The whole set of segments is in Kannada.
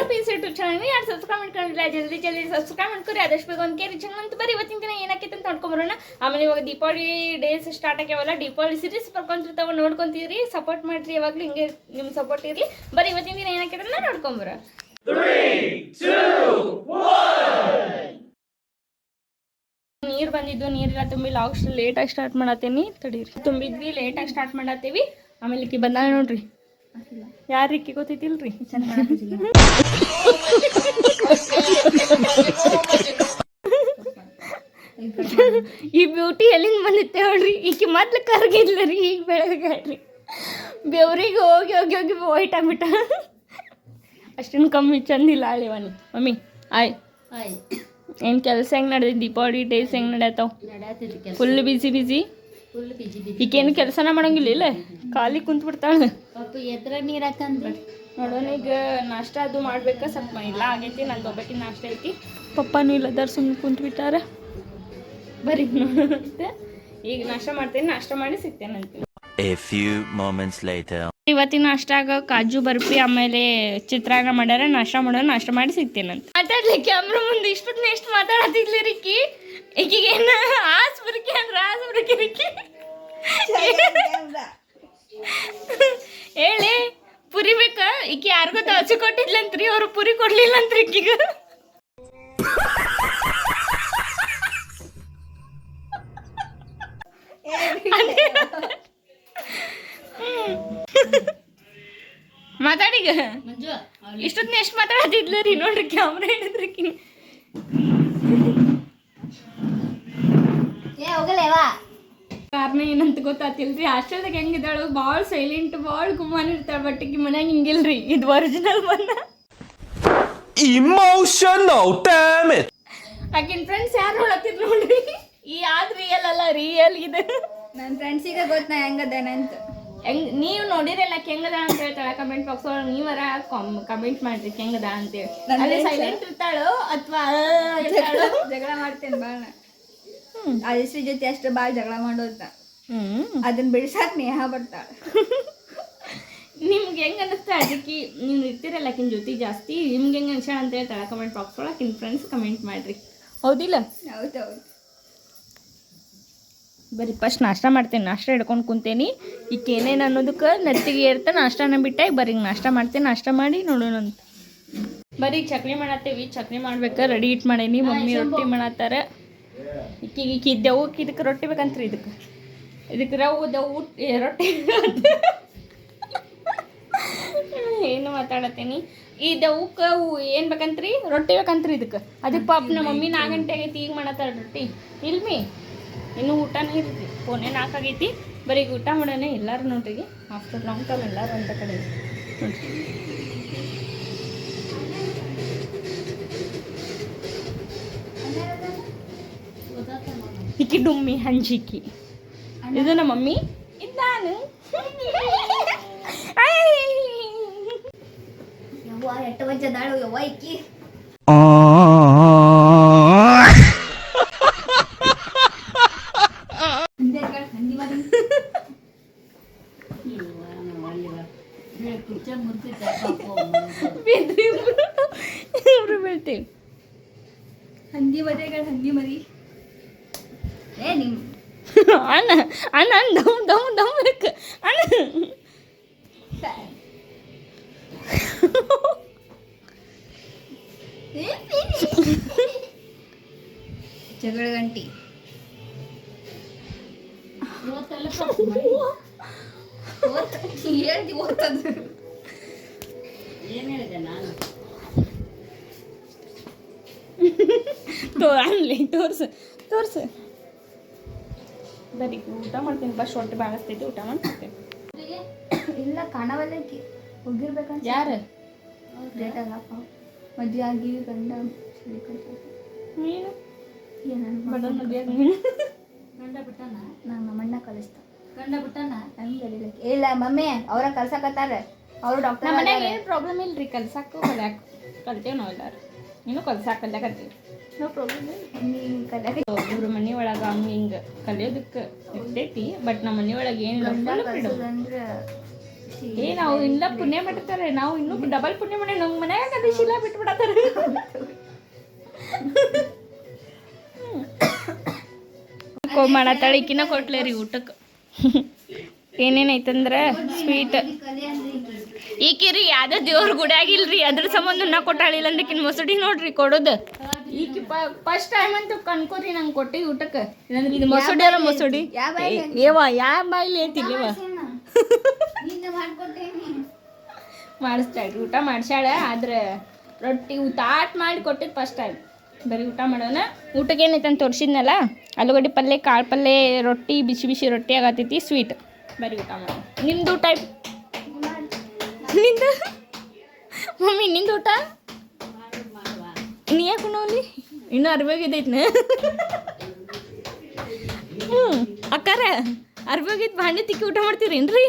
ಪೀಸ್ ಯೂಟ್ಯೂಬ್ ಚಾನಲ್ ಯಾರು ಸಬ್ಸ್ಕ್ರೈಬ್ ಮಾಡ್ಕೊಂಡಿಲ್ಲ ಜಲ್ದಿ ಸಬ್ಸ್ಕ್ರೈಬ್ ಮಾಡ್ಕೊರಿ ಆದಷ್ಟು ಬೇಗ ಒಂದು ಕೇರಿ ಅಂತ ಬರೀ ಇವತ್ತಿನ ದಿನ ಏನಾಕೈತೆ ಅಂತ ನೋಡ್ಕೊಂಬರೋಣ. ಆಮೇಲೆ ಇವಾಗ ದೀಪಾವಳಿ ಡೇಸ್ ಸ್ಟಾರ್ಟ್ ಆಗ್ಯಾವಲ್ಲ, ದೀಪಾವಳಿ ಸೀರೀಸ್ ಬರ್ಕೊಂತಿರ್ತಾವ ನೋಡ್ಕೊಂತೀರಿ, ಸಪೋರ್ಟ್ ಮಾಡ್ರಿ. ಯಾವಾಗಲೂ ಹಿಂಗೆ ನಿಮ್ಮ ಸಪೋರ್ಟ್ ಇರಲಿ. ಬರೀ ಇವತ್ತಿನ ದಿನ ಏನಾಕೈತೆ ಅಂತ ನೋಡ್ಕೊಂಬರ. 3, 2, 1 ನೀರು ಬಂದಿದ್ದು, ನೀರೆಲ್ಲ ತುಂಬಿ ಲಾಸ್ಟ್ ಲೇಟಾಗಿ ಸ್ಟಾರ್ಟ್ ಮಾಡತ್ತೇನಿ. ತಡೀರಿ, ತುಂಬಿದ್ವಿ ಲೇಟಾಗಿ ಸ್ಟಾರ್ಟ್ ಮಾಡತ್ತೀವಿ. ಆಮೇಲೆ ಇಕ್ಕಿ ಬಂದ ನೋಡ್ರಿ. ಯಾರು ಇಕ್ಕಿ ಗೊತ್ತೈತಿಲ್ರಿ? ಈ ಬ್ಯೂಟಿ ಎಲ್ಲಿಂದ ಬಂದಿತ್ತೆ ಹೇಳ್ರಿ. ಈಕಿ ಮೊದ್ಲು ಕರ್ಗಿದ್ಲ ರೀ, ಈಗ ಬೆಳಗ್ರಿ ಬೆವ್ರಿಗೆ ಹೋಗಿ ಹೋಗಿ ಹೋಗಿ ವೈಟ್ ಆಗ್ಬಿಟ್ಟ. ಅಷ್ಟೊಂದು ಕಮ್ಮಿ ಚಂದಿಲ್ಲ ಆಳಿವನಿ. ಮಮ್ಮಿ ಆಯ್ ಏನು ಕೆಲಸ ಹೆಂಗೆ ನಡೆದಿದ್ದು? ದೀಪಾವಳಿ ಡೇಸ್ ಹೆಂಗೆ ನಡೆಯತ್ತಾವ? ಫುಲ್ ಬಿಸಿ ಈಗೇನು ಕೆಲಸನ ಮಾಡಂಗಿಲ್ಲ, ಇಲ್ಲ ಖಾಲಿ ಕುಂತ್ ಬಿಡ್ತಾಳೆ. ಎದ್ರ ನೀರು ಹಾಕಂತ ನೋಡೋಣ. ಈಗ ನಾಷ್ಟ ಅದು ಮಾಡ್ಬೇಕಾ? ಸ್ವಲ್ಪ ಇಲ್ಲ ಆಗೈತಿ. ನಂದು ಒಬ್ಬಾಕಿನ ನಾಷ್ಟ ಐತಿ. ಪಪ್ಪನೂ ಇಲ್ಲದಾರ, ಸುಮ್ಮನೆ ಕುಂತ್ ಬಿಟ್ಟಾರ. ಬರೀ ನೋಡೋಣಂತೆ. ಈಗ ನಾಷ್ಟ ಮಾಡ್ತೇನೆ, ನಾಷ್ಟ ಮಾಡಿ ಸಿಗ್ತೇನಂತ. A few moments later. ಇವತ್ತಿನ ನಾಷ್ಟಾಗ ಕಾಜು ಬರ್ಫಿ ಆಮೇಲೆ ಚಿತ್ರಾನ್ನ ಮಾಡ್ಯಾರ. ನಾಷ್ಟ ಮಾಡಿ ಸಿಗ್ತೇನಂತ. ಮಾತಾಡ್ಲಿ ಕ್ಯಾಮ್ರಾ ಮುಂದೆ ಇಷ್ಟೊತ್ತಿನ ಎಷ್ಟು ಮಾತಾಡತ್ತಿದ್ಲಿ ರಿಕ್ಕಿ. ಈಗೇನು ಆಸ್ ಬುರ್ಕಿ ಅಂದ್ರೆ ಆಸ್ ಬುರ್ಕಿ ರಿಕ್ಕಿ ಹೇಳಿ. ಪುರಿ ಬೇಕಾ? ಈಕಿ ಯಾರಿಗೋ ದೋಸೆ ಕೊಟ್ಟಿದ್ಲಂತ್ರಿ, ಅವ್ರು ಪುರಿ ಕೊಡ್ಲಿಲ್ಲ ಅಂತ್ರಿ ಈಕಿಗ. ಮಾತಾಡಿಗ ಇಷ್ಟೊತ್ತಿನ ಎಷ್ಟು ಮಾತಾಡತ್ತಿದ್ಲ ರೀ. ನೋಡ್ರಿ ಕ್ಯಾಮ್ರಾ ಹಿಡಿದ್ರಿ. ಕಾರಣ ಏನಂತ ಗೊತ್ತಾತಿಲ್ರಿ. ಹಾಸ್ಟೆಲ್ದಾಗ ಹೆಂಗಿದ್ದಾಳು, ಭಾಳ ಸೈಲೆಂಟ್, ಭಾಳ ಗುಮಾನ್ ಇರ್ತಾಳೆ. ಬಟ್ ಈಕಿ ಮನ್ಯಾಗ ಹಿಂಗಿಲ್ರಿ. ಇದು ಒರಿಜಿನಲ್ ಬಣ್ಣ. Emotional, damn it. ಆಕಿನ ಫ್ರೆಂಡ್ಸ್ ಯಾರು ಹೇಳತ್ತಿರ್ ನೋಡ್ರಿ. ಈ ಆದ್ ರಿಯಲ್ ಅಲ್ಲ, ರಿಯಲ್ ಇದೆ. ನನ್ನ ಫ್ರೆಂಡ್ಸಿಗೆ ಗೊತ್ತ ನಾ ಹೆಂಗದೇನಂತ. ನೀವು ನೋಡಿರಲ್ಲ ಹೆಂಗದ ಅಂತ ಹೇಳ್ತಾಳೆ ಕಮೆಂಟ್ ಬಾಕ್ಸ್ ಒಳಗೆ. ನೀವರ ಕಮೆಂಟ್ ಮಾಡ್ರಿ ಹೆಂಗದ ಅಂತೇಳಿ. ಅಲ್ಲಿ ಸೈಲೆಂಟ್ ಇರ್ತಾಳು ಅಥವಾ ಜಗಳ ಮಾಡ್ತೇನೆ ಭಾಳ. ಆದಿಶ್ರೀ ಜೊತೆ ಅಷ್ಟು ಭಾಳ ಜಗಳ ಮಾಡೋದ. ಅದನ್ನ ಬಿಡ್ಸಾಕ್ ನೇಹ ಬರ್ತಾಳ. ನಿಮ್ಗೆ ಹೆಂಗೆ ಅನ್ನಿಸ್ತಾ? ಅದಕ್ಕೆ ನೀವು ಇರ್ತಿರಲ್ಲ ಆಕಿನ ಜೊತೆ ಜಾಸ್ತಿ. ನಿಮ್ಗೆ ಹೆಂಗೆ ಅನ್ಸೋಣ ಅಂತ ಹೇಳ್ತಾಳೆ ಕಮೆಂಟ್ ಬಾಕ್ಸ್ ಒಳಗೆ. ಆಕಿನ ಫ್ರೆಂಡ್ಸ್ ಕಮೆಂಟ್ ಮಾಡ್ರಿ, ಹೌದಿಲ್ಲ? ಹೌದೌದು. ಬರೀ ಫಸ್ಟ್ ನಾಷ್ಟ ಮಾಡ್ತೇನೆ. ನಾಷ್ಟ ಹಿಡ್ಕೊಂಡು ಕುಂತೇನಿ. ಈಗ ಏನೇನು ಅನ್ನೋದಕ್ಕೆ ನೆತ್ತಿಗೆ ಏರ್ತಾ ನಾಷ್ಟನ ಬಿಟ್ಟ ಬರೀ ನಾಷ್ಟ ಮಾಡ್ತೇನೆ. ನಾಷ್ಟ ಮಾಡಿ ನೋಡೋಣಂತ. ಬರೀ ಚಕ್ಲಿ ಮಾಡತ್ತೇವಿ. ಚಕ್ಲಿ ಮಾಡ್ಬೇಕು, ರೆಡಿ ಇಟ್ಟು ಮಾಡೇನಿ. ಮಮ್ಮಿ ರೊಟ್ಟಿ ಮಾಡತ್ತಾರ. ಈಕಿ ದೆವು ಇದಕ್ಕೆ ರೊಟ್ಟಿ ಬೇಕಂತ್ರಿ. ಇದಕ್ಕೆ ರವು ದೆವು ರೊಟ್ಟಿ ಏನು ಮಾತಾಡತ್ತೇನಿ. ಈ ದೆವ್ಕ್ಕೆ ಏನು ಬೇಕಂತ್ರಿ? ರೊಟ್ಟಿ ಬೇಕಂತ್ರಿ ಇದಕ್ಕೆ. ಅದಕ್ಕೆ ಪಾಪ ನಮ್ಮ ಮಮ್ಮಿ 4 ಗಂಟೆ ಆಗೈತಿ ಈಗ ಮಾಡತ್ತಾಳ ರೊಟ್ಟಿ. ಇಲ್ಮಿ ಇನ್ನೂ ಊಟನೇ ಇರ್ತಿ. ಫೋನೇ 4 ಆಗೈತಿ. ಬರೀ ಊಟ ಮಾಡೋಣ ಎಲ್ಲರೂ ನೋಡ್ರಿ. ಆಫ್ಟರ್ ಲಾಂಗ್ ಟೈಮ್ ಎಲ್ಲರೂ ಅಂತ ಕಡೆ ನೋಡ್ರಿ. ಈಕಿ ಡುಮ್ಮಿ ಹಂಜಿಕಿ. ಇದು ನಮ್ಮ ಮಮ್ಮಿ, ಇದ್ದಾನು. ಯವ್ವ ಎಟ್ಟು ವಜ್ಜದಾಳು ಯವ್ವ ಇಕ್ಕಿ. ಬೀಳ್ತೀವಿ. ಹಂದಿ ಮರಿಗಳು, ಹಂದಿ ಮರಿ. ಏ ನಿಮ್ ಅಣ್ಣ ಅಣ್ಣ ದಮ್ ದಮ್ ದಮ್ ಬೇಕು ಅಣ್ಣ. ಜಗಳ ಗಂಟಿ. ಹೇಳ್ತಿ ಓದ್ತದ. ಏನು ಹೇಳಿದೆ ನಾನು? ಅನ್ಲಿ ತೋರ್ಸು. ಬರೀ ಊಟ ಮಾಡ್ತೀನಿ. ಬಸ್ ಹೊಟ್ಟೆ ಬಾಳಿಸ್ತೈತಿ, ಊಟ ಮಾಡ್ತೀನಿ. ಇಲ್ಲ ಕಾಣವಲ್ಲಕ್ಕಿ ಹೋಗಿರ್ಬೇಕಂತ. ಯಾರು ಲೇಟಾಗಪ್ಪ ಮದುವೆ ಆಗಿ ಗಂಡ ನೀನು ಗಂಡ ಬಿಟ್ಟಾನ. ನಾನು ನಮ್ಮಣ್ಣ ಕಲಿಸ್ತ. ಗಂಡ ಬಿಟ್ಟಾನ ಹಂಗೆ ಕಲಿಲಕ್ಕೆ. ಇಲ್ಲ ಮಮ್ಮಿ ಅವ್ರ ಕಲ್ಸಕತ್ತಾರ. ಅವ್ರು ಡಾಕ್ಟರ್ ಮನ್ಯಾಗ ಏನು ಪ್ರಾಬ್ಲಮ್ ಇಲ್ರಿ. ಕಲ್ಸಾಕು ಕಲ್ಯಾಕ ಕಲ್ತೇವೆ ನಾವು ಎಲ್ಲರೂ. ನೀನು ಕಲ್ಸಾಕ ಕಲ್ಯಾಕತ್ತೀವಿ. No problem. ನೀನು ಕಲಿಯಾಕ ಇವ್ರ ಮನೆ ಒಳಗೆ ಹಂಗೆ ಹಿಂಗೆ ಕಲಿಯೋದಕ್ಕೆ ಇರ್ತೈತಿ. ಬಟ್ ನಮ್ಮ ಮನೆ ಒಳಗೆ ಏನಿಲ್ಲ. ಅಂದ್ರೆ ನಾವು ಇಲ್ಲ ಪುಣ್ಯ ಮಾಡ್ತಾರೆ, ನಾವು ಇನ್ನೂ ಡಬಲ್ ಪುಣ್ಯ ಮಾಡಿ ನಮ್ಮ ಮನ್ಯಾಗ ಅದು ಶಿಲಾ ಬಿಟ್ಬಿಡತ್ತಾರೆ. ಮಾಡತ್ತಾಳೆ ಈಕಿನ ಕೊಟ್ಲೆ ರೀ ಊಟಕ್ಕೆ. ಏನೇನೈತಂದ್ರೆ ಸ್ವೀಟ್ ಈಕಿರಿ ಯಾವ್ದೋ ದೇವ್ರ ಗುಡಿ ಆಗಿಲ್ರಿ, ಅದ್ರ ಸಂಬಂಧ ನಾ ಕೊಟ್ಟಾಳಿಲ್ಲ ಅಂದ್ರೆ ಈಕಿನ ಮೊಸಡಿ ನೋಡ್ರಿ ಕೊಡೋದು. ಈಕಿ ಫಸ್ಟ್ ಟೈಮ್ ಅಂತೂ ಕನ್ಕೋರಿ ನಂಗೆ ಕೊಟ್ಟಿ ಊಟಕ್ಕೆ. ಇಲ್ಲಂದ್ರೆ ಇದು ಮೊಸಡಿ ಅಲ್ಲ ಮೊಸಡಿ ಏವ ಯಾವ ಬಾಯಿಲಿ ಐತಿಲ್ಲವ ಮಾಡಿಸ್ತಾಳ್ರಿ ಊಟ ಮಾಡ್ಸ್ಯಾಳ. ಆದ್ರೆ ರೊಟ್ಟಿ ತಾಟ್ ಮಾಡಿ ಕೊಟ್ಟಿದ್ದು ಫಸ್ಟ್ ಟೈಮ್. ಬರೀ ಊಟ ಮಾಡೋಣ. ಊಟಕ್ಕೆ ಏನೈತೆ ಅಂತ ತೋರಿಸಿದ್ನಲ್ಲ, ಆಲೂಗಡ್ಡೆ ಪಲ್ಯ, ಕಾಳು ಪಲ್ಯ, ರೊಟ್ಟಿ, ಬಿಸಿ ಬಿಸಿ ರೊಟ್ಟಿ ಆಗತ್ತೈತಿ, ಸ್ವೀಟ್. ಬರೀ ಊಟ ಮಾಡೋಣ. ನಿಮ್ದು ಊಟ ನಿಂದು ಮಮ್ಮಿ ನಿಂದು ಊಟ ನೀ ಯಾಕೆ ಉಣ್ಣೋಲಿ ಇನ್ನೂ ಅರ್ಬೋಗಿದ್ದೈತ್ನ. ಹ್ಞೂ ಅಕ್ಕಾರ ಅರ್ಬೋಗಿದ್ದು ಭಾಂಡೆ ತಿಕ್ಕಿ ಊಟ ಮಾಡ್ತೀರೇನ್ರಿ?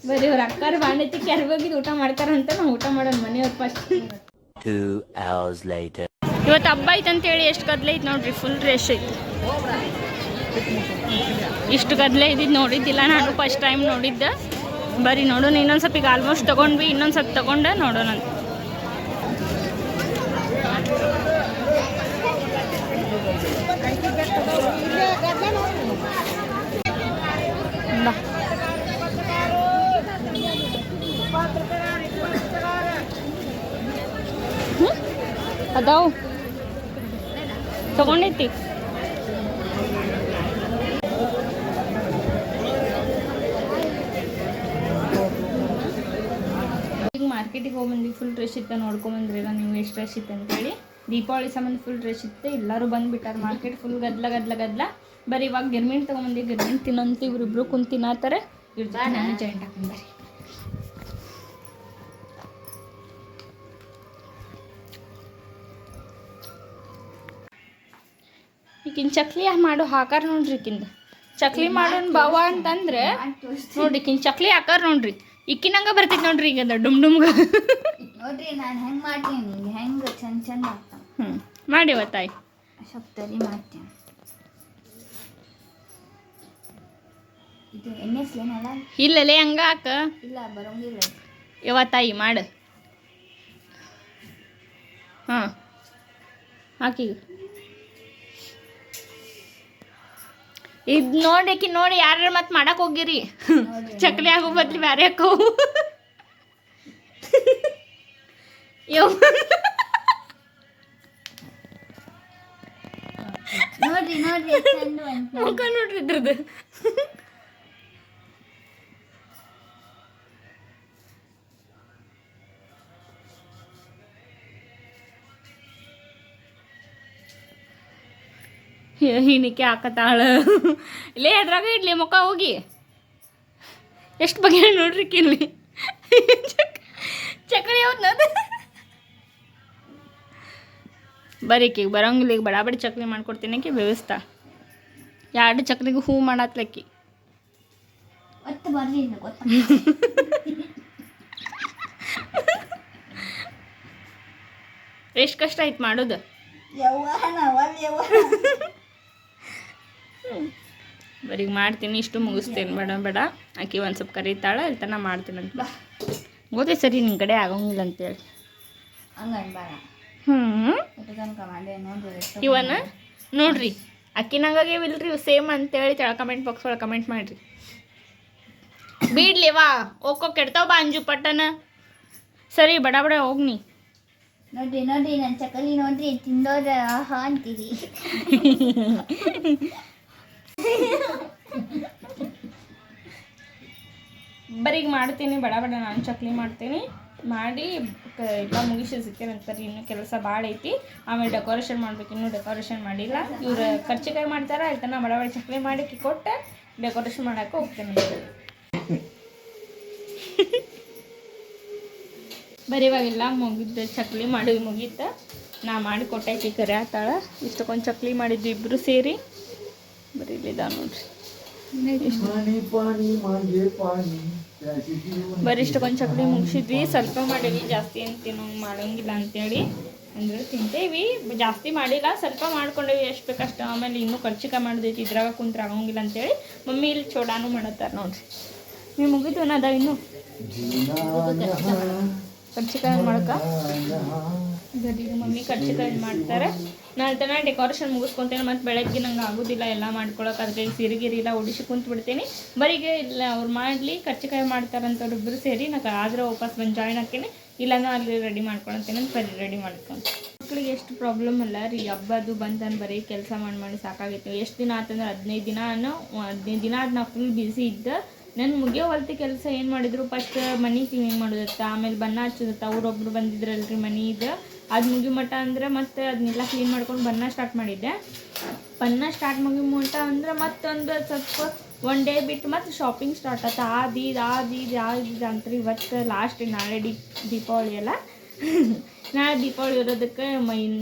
ಬರೀ ಅವ್ರ ಅಕ್ಕಾರ ಭಾಂಡೆ ತಿಕ್ಕಿ ಅರ್ಬೋಗಿದ್ದು ಊಟ ಮಾಡ್ತಾರಂತ ನಾವು ಊಟ ಮಾಡೋಣ ಮನೆಯವ್ರು ಫಸ್ಟ್. 2 hours later. ಇವತ್ತು ಹಬ್ಬ ಐತಂತೇಳಿ ಎಷ್ಟು ಗದ್ಲೆ ಐತೆ ನೋಡ್ರಿ, ಫುಲ್ ರಶ್ ಐತಿ. ಇಷ್ಟು ಗದ್ಲೆ ಇದ್ದಿದ್ದು ನೋಡಿದ್ದಿಲ್ಲ ನಾನು, ಫಸ್ಟ್ ಟೈಮ್ ನೋಡಿದ್ದೆ. ಬರೀ ನೋಡೋಣ, ಇನ್ನೊಂದು ಸ್ವಲ್ಪ ಈಗ ಆಲ್ಮೋಸ್ಟ್ ತೊಗೊಂಡ್ವಿ, ಇನ್ನೊಂದು ಸ್ವಲ್ಪ ತೊಗೊಂಡೆ ನೋಡೋಣ ಅಂತ. ಅದಾವು ತಗೊಂಡೈತಿ. ಈಗ ಮಾರ್ಕೆಟಿಗೆ ಹೋಗ್ಬಂದು ಫುಲ್ ರಶ್ ಇತ್ತು, ನೋಡ್ಕೊಂಬಂದ್ರಿಲ್ಲ ನೀವು ಎಷ್ಟು ರಶ್ ಇತ್ತು ಅಂತೇಳಿ. ದೀಪಾವಳಿ ಸಂಬಂಧ ಫುಲ್ ರಶ್ ಇತ್ತು, ಎಲ್ಲರೂ ಬಂದುಬಿಟ್ಟಾರೆ. Market full ಗದ್ಲ ಗದ್ಲ ಗದ್ಲ. ಬರೀ ಇವಾಗ ಗಿರ್ಮಿನ್ ತೊಗೊಂಬಂದು ಗಿರ್ಮಿನ್ ತಿನ್ನಂತ ಇವ್ರಿಬ್ರು ಕುಂತು ತಿನ್ನತ್ತಾರೆ. ನಾನು ಜಾಯಿಂಟ್ ಹಾಕೊಂಬರಿ. ಈಗಿನ ಚಕ್ಲಿ ಮಾಡೋ ಹಾಕಾರ ನೋಡ್ರಿ, ಈಕಿಂದ ಚಕ್ಲಿ ಮಾಡೋನ್ ಬಾವ ಅಂತಂದ್ರೆ ನೋಡ್ರಿ, ಈಕಿನ ಚಕ್ಲಿ ಹಾಕಾರ ನೋಡ್ರಿ, ಇಕ್ಕಿನಂಗ ಬರ್ತೈತಿ ನೋಡ್ರಿ. ಈಗ ಡುಮ್ ಡುಮ್ಗ ನೋಡ್ರಿ ನಾನು ಹೆಂಗೆ ಮಾಡ್ತೀನಿ, ಹೆಂಗೆ ಚಂದ ಚಂದ ಆಗ್ತಾವ. ಮಾಡಿವ ತಾಯಿ, ಸ್ವಲ್ಪ ತರಿ ಮಾಡ್ತೀನಿ. ಇದು ಎಣ್ಣೆ ಸ್ಲೇನಲ್ಲ, ಇಲ್ಲಲೇ ಹಂಗ ಹಾಕ. ಇಲ್ಲ ಬರೋಂಗಿಲ್ಲ. ಯವ್ವ ತಾಯಿ ಮಾಡು. ಹಾಂ ಹಾಕಿ. ಇದು ನೋಡಕಿ ನೋಡಿ ಯಾರು ಮತ್ತೆ ಮಾಡಕ್ಕೆ ಹೋಗಿರಿ. ಚಕ್ಲಿ ಆಗೋ ಬದ್ಲಿ ಬ್ಯಾರೆ ಹಾಕೋ. ನೋಡ್ರಿ ನೋಡ್ರಿ ಮುಖ ನೋಡ್ರಿ ಇದ್ರದ್ದು. ಹೀನಿಕೆ ಹಾಕತ್ತಾಳ. ಇಲ್ಲೇ ಅದ್ರಾಗ ಇಡ್ಲಿ ಮುಖ ಹೋಗಿ. ಎಷ್ಟು ಬಗೆ ನೋಡ್ರಿ ಕಿಲ್ಲಿ ಚಕ್ಲಿ ಯಾವ್ದು ಬರೀಕಿ ಬರೋಂಗಿಲ್ಲ. ಈಗ ಬಡಾಬಡಿ ಚಕ್ಲಿ ಮಾಡ್ಕೊಡ್ತೀನಿ ಆಕಿ ವ್ಯವಸ್ಥೆ. 2 ಚಕ್ಲಿಗೆ ಹೂ ಮಾಡತ್ಲಕ್ಕಿ. ಎಷ್ಟು ಕಷ್ಟ ಆಯ್ತು ಮಾಡೋದು. ಬರೀ ಮಾಡ್ತೀನಿ, ಇಷ್ಟು ಮುಗಿಸ್ತೇನೆ. ಬೇಡ ಬೇಡ ಆಕಿ ಒಂದು ಸ್ವಲ್ಪ ಕರೀತಾಳೆ, ಇಲ್ಲಿ ತನಕ ಮಾಡ್ತೀನಿ ಅಂತ ಗೊತ್ತೇ. ಸರಿ ನಿನ್ನ ಕಡೆ ಆಗೋಂಗಿಲ್ಲ ಅಂತೇಳಿ ಇವನ್ನ ನೋಡ್ರಿ, ಅಕ್ಕಿನಂಗಾಗೇವಿಲ್ರಿ ಇವು ಸೇಮ್ ಅಂತೇಳಿ ತೆಳ ಕಮೆಂಟ್ ಬಾಕ್ಸ್ ಒಳಗೆ ಕಮೆಂಟ್ ಮಾಡಿರಿ. ಬೀಡ್ಲಿವಾ ಓಕೋ ಕೆಡ್ತಾವ ಬಾ ಅಂಜು ಪಟ್ಟನ. ಸರಿ ಬಡ ಬಡ ಹೋಗ್ನಿ. ನೋಡ್ರಿ ನೋಡ್ರಿ ನನ್ನ ಚಕಲಿ ನೋಡ್ರಿ, ತಿಂದೋರ ಆಹಾ ಅಂತೀರಿ. ಬರೀಗ ಮಾಡ್ತೀನಿ, ಬಡ ಬಡ ನಾನು ಚಕ್ಲಿ ಮಾಡ್ತೀನಿ. ಮಾಡಿ ಎಲ್ಲ ಮುಗಿಸಿ ಸಿಗ್ತೇನೆ ಅಂತಾರೆ. ಇನ್ನೂ ಕೆಲಸ ಭಾಳ ಐತಿ. ಆಮೇಲೆ ಡೆಕೋರೇಷನ್ ಮಾಡ್ಬೇಕು, ಇನ್ನೂ ಡೆಕೋರೇಷನ್ ಮಾಡಿಲ್ಲ. ಇವ್ರು ಖರ್ಚಿಕಾಯಿ ಮಾಡ್ತಾರೆ, ಆಯ್ತಾನ ಬಡ ಬಡ ಚಕ್ಲಿ ಮಾಡಿ ಕೊಟ್ಟೆ ಡೆಕೋರೇಷನ್ ಮಾಡೋಕೆ ಹೋಗ್ತೇನೆ. ಬರೀ ಇವಾಗೆಲ್ಲ ಮುಗಿದ್ದು, ಚಕ್ಲಿ ಮಾಡಿ ಮುಗೀತ. ನಾ ಮಾಡಿ ಕೊಟ್ಟೈತಿ ಕರೆ ಆತಾಳ. ಇಷ್ಟಕ್ಕೊಂದು ಚಕ್ಲಿ ಮಾಡಿದ್ವಿ ಇಬ್ಬರು ಸೇರಿ. ಬರೀ ಇಲ್ಲಿದ ನೋಡ್ರಿ, ಬರೀ ಇಷ್ಟಕ್ಕೊಂದು ಚಕ್ಲಿ ಮುಗಿಸಿದ್ವಿ. ಸ್ವಲ್ಪ ಮಾಡೀವಿ, ಜಾಸ್ತಿ ಏನು ತಿನ್ನೋ ಮಾಡೋಂಗಿಲ್ಲ ಅಂತೇಳಿ. ಅಂದ್ರೆ ತಿಂತೇವಿ ಜಾಸ್ತಿ ಮಾಡಿಲ್ಲ, ಸ್ವಲ್ಪ ಮಾಡ್ಕೊಂಡೇವಿ ಎಷ್ಟು ಬೇಕಷ್ಟು. ಆಮೇಲೆ ಇನ್ನೂ ಕರ್ಚಿಕಾಯಿ ಮಾಡೋದೈತಿ, ಇದ್ರಾಗ ಕುಂತ್ರೆ ಆಗೋಂಗಿಲ್ಲ ಅಂತೇಳಿ ಮಮ್ಮಿ ಇಲ್ಲಿ ಚೋಡಾನು ಮಾಡತ್ತಾರ ನೋಡ್ರಿ. ನೀವು ಮುಗಿದು ಅದ ಇನ್ನೂ ಕರ್ಚಿಕಾಯಿ ಮಾಡಕ ಗಡಿಗೆ ಮಮ್ಮಿ ಕರ್ಚಿಕಾಯಿ ಮಾಡ್ತಾರೆ. ನಾಳೆ ತನಕ ಡೆಕೋರೇಷನ್ ಮುಗಿಸ್ಕೊತೇನೆ, ಮತ್ತು ಬೆಳಗ್ಗೆ ನಂಗೆ ಆಗೋದಿಲ್ಲ ಎಲ್ಲ ಮಾಡ್ಕೊಳಕ್ಕೆ. ಅದಕ್ಕೆ ಸೀರೆ ಎಲ್ಲ ಉಡಿಸಿ ಕುಂತು ಬಿಡ್ತೀನಿ. ಬರೀಗೆ ಇಲ್ಲ ಅವ್ರು ಮಾಡಲಿ ಕರ್ಚಿಕಾಯಿ ಮಾಡ್ತಾರಂತವ್ರು ಇಬ್ಬರು ಸೇರಿ ನಾನು ಆದ್ರೆ ವಾಪಸ್ ಬಂದು ಜಾಯ್ನ್ ಹಾಕೇನೆ, ಇಲ್ಲಾಂದ್ರೆ ಅಲ್ಲಿ ರೆಡಿ ಮಾಡ್ಕೊಳತ್ತೇನೆ ಅಂತ ಬರೀ ರೆಡಿ ಮಾಡ್ಕೊಂಡು. ಮಕ್ಳಿಗೆ ಎಷ್ಟು ಪ್ರಾಬ್ಲಮ್ ಅಲ್ಲ ರೀ, ಹಬ್ಬದು ಬಂತಂದು ಬರೀ ಕೆಲಸ ಮಾಡಿ ಸಾಕಾಗಿತ್ತು. ಎಷ್ಟು ದಿನ ಆತಂದ್ರೆ 15 ದಿನ ಅದು ನಾವು ಫುಲ್ ಬ್ಯುಸಿ ಇದ್ದ. ನನ್ನ ಮುಗಿಯೋ ಹೊಲ್ತಿ ಕೆಲಸ ಏನು ಮಾಡಿದ್ರು, ಫಸ್ಟ್ ಮನೆ ಕ್ಲೀನಿಂಗ್ ಮಾಡೋದತ್ತ, ಆಮೇಲೆ ಬಣ್ಣ ಹಚ್ಚೋದತ್ತ. ಅವ್ರೊಬ್ರು ಬಂದಿದ್ರಲ್ರಿ ಮನೆದು, ಅದು ಮುಗಿ ಮಟ್ಟ ಅಂದ್ರೆ ಮತ್ತೆ ಅದನ್ನೆಲ್ಲ ಕ್ಲೀನ್ ಮಾಡ್ಕೊಂಡು ಬಣ್ಣ ಸ್ಟಾರ್ಟ್ ಮಾಡಿದ್ದೆ. ಬಣ್ಣ ಸ್ಟಾರ್ಟ್ ಮುಗಿ ಮಟ್ಟ ಅಂದ್ರೆ ಮತ್ತೊಂದು ಸ್ವಲ್ಪ 1 ಡೇ ಬಿಟ್ಟು ಮತ್ತೆ ಶಾಪಿಂಗ್ ಸ್ಟಾರ್ಟ್ ಆಯ್ತು. ಆದಿದ್ದು ಅಂತಾರೆ. ಇವತ್ತು ಲಾಸ್ಟ್, ನಾಳೆ ದೀಪಾವಳಿ ಅಲ್ಲ ನಾಳೆ ದೀಪಾವಳಿ ಇರೋದಕ್ಕೆ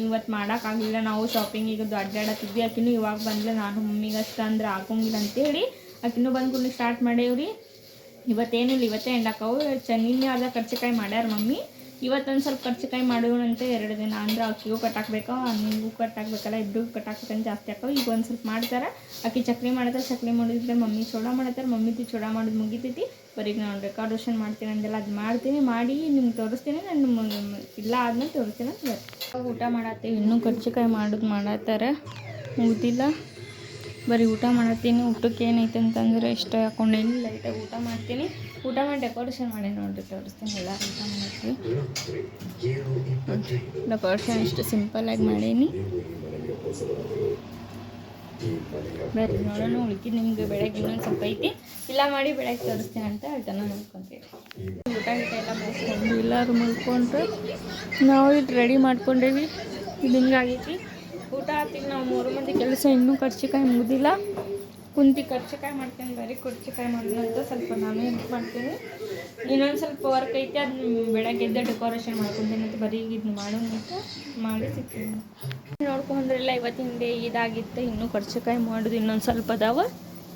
ಇವತ್ತು ಮಾಡೋಕ್ಕಾಗಲಿಲ್ಲ. ನಾವು ಶಾಪಿಂಗಿಗೆ ಅಡ್ಡಾಡತ್ತಿದ್ವಿ. ಆಕಿನೂ ಇವಾಗ ಬಂದರೆ ನಾನು ಮಮ್ಮಿಗೆ ಅಷ್ಟು ಅಂದ್ರೆ ಆಗೋಂಗಿಲ್ಲ ಅಂತೇಳಿ ಆಕಿನೂ ಬಂದು ಕೂಡಲೇ ಸ್ಟಾರ್ಟ್ ಮಾಡೇವ್ರಿ. ಇವತ್ತೇನಿಲ್ಲ, ಇವತ್ತೇ ಎಂಡಾಕವು. ನಿನ್ನೆ ಅರ್ಧ ಕರ್ಚಿಕಾಯಿ ಮಾಡ್ಯಾರ ಮಮ್ಮಿ. ಇವತ್ತೊಂದು ಸ್ವಲ್ಪ ಕರ್ಚಿಕಾಯಿ ಮಾಡೋಣಂತೆ 2 ದಿನ. ಅಂದ್ರೆ ಅಕ್ಕಿಗೂ ಕಟ್ಟಾಕ್ಬೇಕು, ನಿಮಗೂ ಕಟ್ಟಾಕ್ಬೇಕಲ್ಲ, ಇಬ್ಬರಿಗೂ ಕಟ್ಟಾಕ್ಬೇಕಂತ ಜಾಸ್ತಿ ಹಾಕವು. ಈಗ ಒಂದು ಸ್ವಲ್ಪ ಮಾಡ್ತಾರೆ. ಅಕ್ಕಿ ಚಕ್ಲಿ ಮಾಡ್ತಾರೆ, ಚಕ್ಲಿ ಮಾಡಿದ್ರೆ ಮಮ್ಮಿ ಚೂಡ ಮಾಡ್ತಾರೆ. ಮಮ್ಮಿದು ಚೂಡ ಮಾಡೋದು ಮುಗಿತೈತಿ. ಬರೀಗ ನಾನು ಡೆಕೋರೇಷನ್ ಮಾಡ್ತೀನಿ ಅಂದೆಲ್ಲ ಅದು ಮಾಡ್ತೀನಿ. ಮಾಡಿ ನಿಮ್ಗೆ ತೋರಿಸ್ತೀನಿ. ನಾನು ಇಲ್ಲ ಆದ್ಮೇಲೆ ತೋರಿಸ್ತೀನಿ ಅಂತ ಬರ್ತೀನಿ. ಊಟ ಮಾಡತ್ತೀವಿ, ಇನ್ನೂ ಕರ್ಚಿಕಾಯಿ ಮಾಡತ್ತಾರೆ, ಮುಗ್ದಿಲ್ಲ. ಬರೀ ಊಟ ಮಾಡತ್ತೀನಿ. ಊಟಕ್ಕೆ ಏನೈತೆ ಅಂತಂದ್ರೆ ಇಷ್ಟ ಹಾಕೊಂಡೇನಿ, ಲೈಟಾಗಿ ಊಟ ಮಾಡ್ತೀನಿ. ಊಟ ಮಾಡಿ ಡೆಕೋರೇಷನ್ ಮಾಡಿ ನೋಡ್ರಿ, ತೋರಿಸ್ತೀನಿ. ಎಲ್ಲ ಊಟ ಮಾಡತ್ತೀವಿ. ಡೆಕೋರೇಷನ್ ಇಷ್ಟು ಸಿಂಪಲ್ಲಾಗಿ ಮಾಡೀನಿ. ಬರ್ರಿ ನೋಡೋಣ. ಉಳ್ಕಿದ್ದು ನಿಮ್ಗೆ ಬೆಳಗ್ಗೆ ಇನ್ನೊಂದು ಸ್ವಲ್ಪ ಐತಿ, ಇಲ್ಲ ಮಾಡಿ ಬೆಳಗ್ಗೆ ತೋರಿಸ್ತೀನಿ ಅಂತ ಹೇಳ್ತಾನೆ ನೋಡ್ಕೊತೀವಿ. ಊಟ ಎಲ್ಲ ಮುಗಿಸ್ಕೊಂಡು ಎಲ್ಲರೂ ಮುಗಿಸ್ಕೊಂಡ್ರೆ ನಾವು ಇಲ್ಲಿ ರೆಡಿ ಮಾಡ್ಕೊಂಡೇವಿ. ಇದು ಹಿಂಗಾಗೈತಿ. ಊಟ ಆತಿಗೆ ನಾವು 3 ಮಂದಿ ಕೆಲಸ ಇನ್ನೂ ಕರ್ಚಿಕಾಯಿ ಮುಗಿದಿಲ್ಲ. ಕುಂತಿ ಕರ್ಚಿಕಾಯಿ ಮಾಡ್ತೀನಿ. ಬರೀ ಕರ್ಚಿಕಾಯಿ ಮಾಡೋದಂತ ಸ್ವಲ್ಪ ನಾನು ಹೆಲ್ಪ್ ಮಾಡ್ತೀನಿ. ಇನ್ನೊಂದು ಸ್ವಲ್ಪ ವರ್ಕ್ ಐತೆ, ಅದನ್ನ ಬೆಳಗ್ಗೆ ಎದ್ದು ಡೆಕೋರೇಷನ್ ಮಾಡ್ಕೊತೀನಿ ಅಂತ ಬರೀ ಇದನ್ನ ಮಾಡೋಣ ಅಂತ ಮಾಡಿ ಸಿಗ್ತೀನಿ. ನೋಡ್ಕೊಂಡ್ರೆಲ್ಲ ಇವತ್ತಿನ ಡೇ ಇದಾಗಿತ್ತು. ಇನ್ನೂ ಕರ್ಚಿಕಾಯಿ ಮಾಡೋದು ಇನ್ನೊಂದು ಸ್ವಲ್ಪ ಅದಾವ.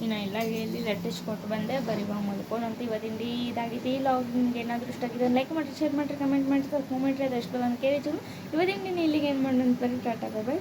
ಇನ್ನು ಎಲ್ಲ ಹೇಳಿ ಲೆಟೆಸ್ಟ್ ಕೊಟ್ಟು ಬಂದೆ. ಬರೀ ಮಲ್ಕೊಂಡು ಅಂತ ಇವತ್ತಿನ ಡೇ ಇದಾಗಿತ್ತು. ಈ ಲಾಗ್ ನಿಮ್ಗೆ ಏನಾದರೂ ಇಷ್ಟ ಆಗಿದೆ ಲೈಕ್ ಮಾಡಿರಿ, ಶೇರ್ ಮಾಡಿರಿ, ಕಮೆಂಟ್ ಮಾಡಿರಿ, ಸ್ವಲ್ಪ ಮೂಮೆಂಟ್ರಿ ಅದಷ್ಟು ಅಂತ ಕೇಳಿದ್ರು. ಇವತ್ತಿನ ದಿನ ಇಲ್ಲಿಗೆ ಏನು ಮಾಡೋಣ, ಬರೀ ಟಾಟಾ ಬಾಯ್.